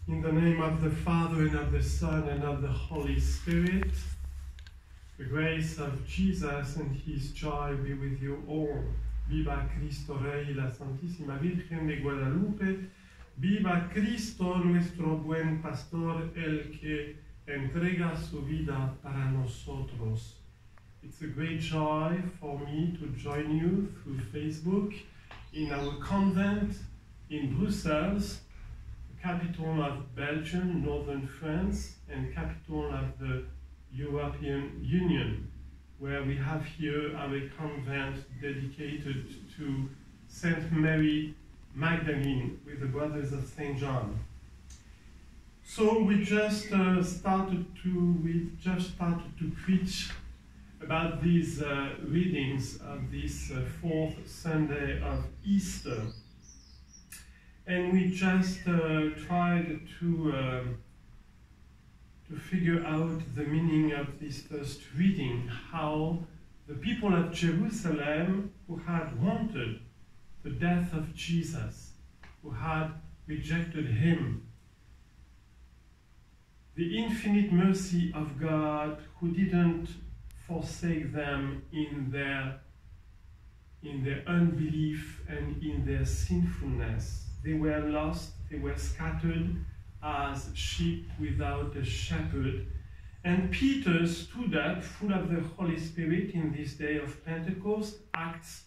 In the name of the Father, and of the Son, and of the Holy Spirit, the grace of Jesus and His joy be with you all. Viva Cristo Rey, la Santísima Virgen de Guadalupe. Viva Cristo, nuestro buen pastor, el que entrega su vida para nosotros. It's a great joy for me to join you through Facebook in our convent in Brussels, capital of Belgium, northern France, and capital of the European Union, where we have here our convent dedicated to Saint Mary Magdalene with the Brothers of St. John. So we just started to preach about these readings of this fourth Sunday of Easter. And we just tried to figure out the meaning of this first reading, how the people of Jerusalem who had wanted the death of Jesus, who had rejected him, the infinite mercy of God who didn't forsake them in their unbelief and in their sinfulness. They were lost, they were scattered as sheep without a shepherd. And Peter stood up, full of the Holy Spirit, in this day of Pentecost, Acts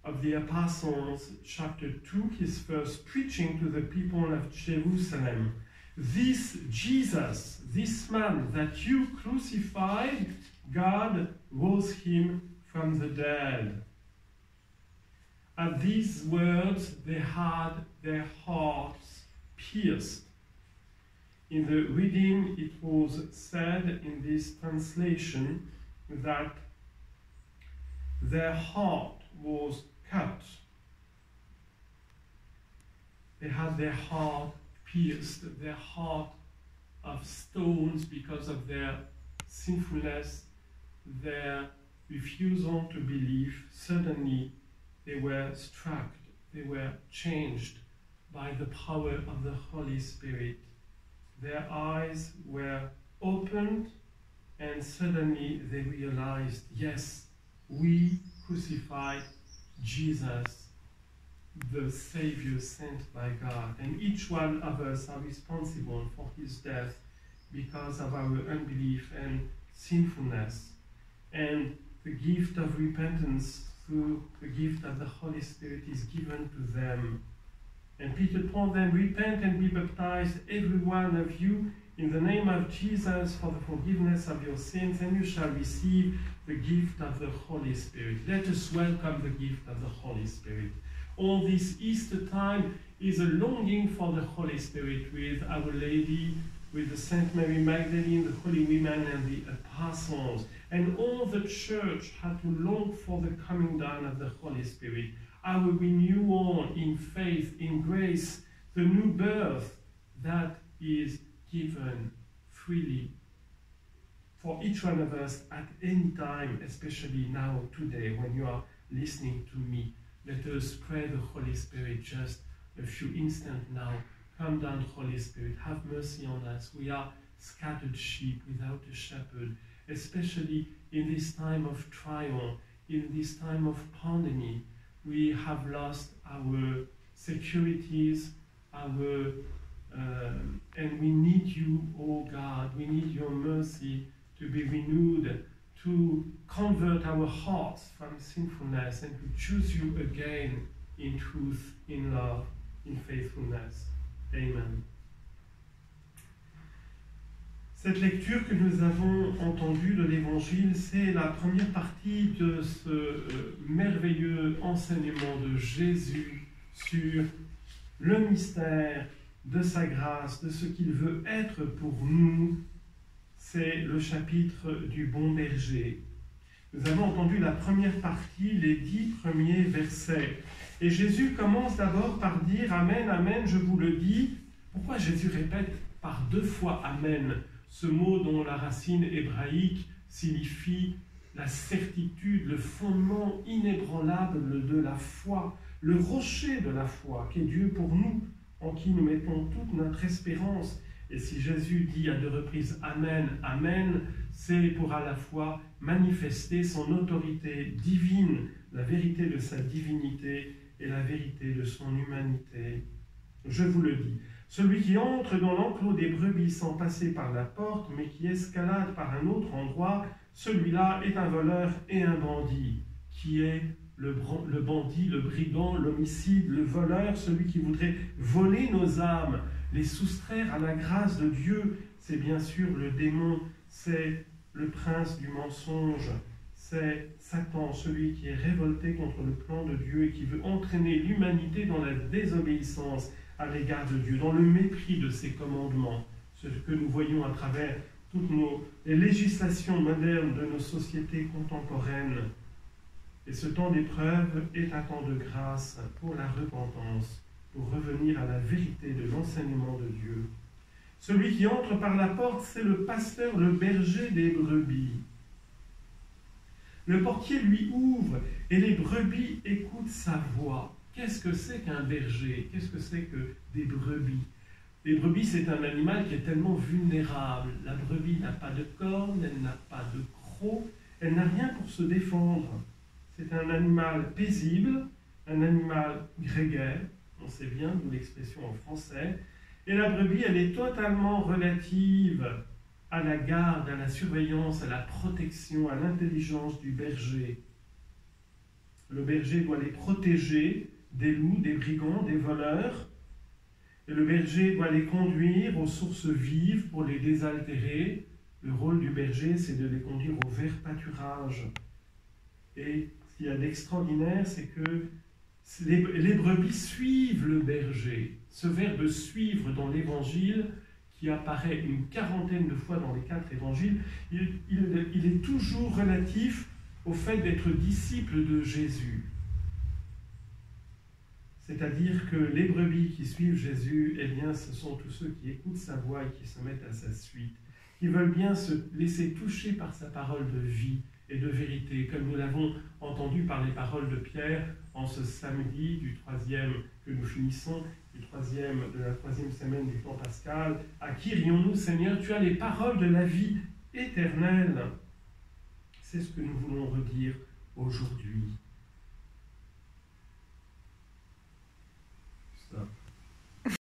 of the Apostles, chapter 2, his first preaching to the people of Jerusalem. This Jesus, this man that you crucified, God rose him from the dead. At these words, they had their hearts pierced. In the reading, it was said in this translation that their heart was cut. They had their heart pierced, their heart of stones because of their sinfulness, their refusal to believe. Suddenly, they were struck, they were changed by the power of the Holy Spirit. Their eyes were opened, and suddenly they realized, yes, we crucified Jesus, the Savior sent by God, and each one of us are responsible for his death because of our unbelief and sinfulness. And the gift of repentance through the gift of the Holy Spirit is given to them. And Peter told them, repent and be baptized, every one of you, in the name of Jesus for the forgiveness of your sins, and you shall receive the gift of the Holy Spirit. Let us welcome the gift of the Holy Spirit. All this Easter time is a longing for the Holy Spirit with Our Lady, with the Saint Mary Magdalene, the holy women, and the apostles. And all the church had to long for the coming down of the Holy Spirit, our renewal in faith, in grace, the new birth that is given freely for each one of us at any time, especially now, today, when you are listening to me. Let us pray the Holy Spirit just a few instants now. Come down, Holy Spirit, have mercy on us. We are scattered sheep without a shepherd, especially in this time of trial, in this time of pandemic. We have lost our securities, and we need you, oh God. We need your mercy to be renewed, to convert our hearts from sinfulness and to choose you again in truth, in love, in faithfulness. Amen. Cette lecture que nous avons entendue de l'Évangile, c'est la première partie de ce merveilleux enseignement de Jésus sur le mystère de sa grâce, de ce qu'il veut être pour nous. C'est le chapitre du bon berger. Nous avons entendu la première partie, les 10 premiers versets. Et Jésus commence d'abord par dire « Amen, Amen, je vous le dis ». Pourquoi Jésus répète par 2 fois « Amen » ce mot dont la racine hébraïque signifie la certitude, le fondement inébranlable de la foi, le rocher de la foi qu'est Dieu pour nous. en qui nous mettons toute notre espérance. Et si Jésus dit à 2 reprises « Amen, Amen », c'est pour à la fois manifester son autorité divine, la vérité de sa divinité et la vérité de son humanité. Je vous le dis, celui qui entre dans l'enclos des brebis sans passer par la porte, mais qui escalade par un autre endroit, celui-là est un voleur et un bandit. Qui est le bandit, le brigand, l'homicide, le voleur, celui qui voudrait voler nos âmes, les soustraire à la grâce de Dieu? C'est bien sûr le démon, c'est le prince du mensonge, c'est Satan, celui qui est révolté contre le plan de Dieu et qui veut entraîner l'humanité dans la désobéissance à l'égard de Dieu, dans le mépris de ses commandements, ce que nous voyons à travers toutes les législations modernes de nos sociétés contemporaines. Et ce temps d'épreuve est un temps de grâce pour la repentance, pour revenir à la vérité de l'enseignement de Dieu. Celui qui entre par la porte, c'est le pasteur, le berger des brebis. Le portier lui ouvre et les brebis écoutent sa voix. Qu'est-ce que c'est qu'un berger? Qu'est-ce que c'est que des brebis? Les brebis, c'est un animal qui est tellement vulnérable. La brebis n'a pas de cornes, elle n'a pas de croc, elle n'a rien pour se défendre. C'est un animal paisible, un animal grégaire, on sait bien, d'où l'expression en français. Et la brebis, elle est totalement relative à la garde, à la surveillance, à la protection, à l'intelligence du berger. Le berger doit les protéger des loups, des brigands, des voleurs. Et le berger doit les conduire aux sources vives pour les désaltérer. Le rôle du berger, c'est de les conduire au vert pâturage. Et ce qu'il y a d'extraordinaire, c'est que les brebis suivent le berger. Ce verbe « suivre » dans l'Évangile, qui apparaît une 40aine de fois dans les 4 évangiles, il est toujours relatif au fait d'être disciple de Jésus. C'est-à-dire que les brebis qui suivent Jésus, eh bien, ce sont tous ceux qui écoutent sa voix et qui se mettent à sa suite, qui veulent bien se laisser toucher par sa parole de vie et de vérité, comme nous l'avons entendu par les paroles de Pierre en ce samedi du 3e que nous finissons, de la 3e semaine du temps pascal. À qui rions-nous, Seigneur? Tu as les paroles de la vie éternelle. C'est ce que nous voulons redire aujourd'hui.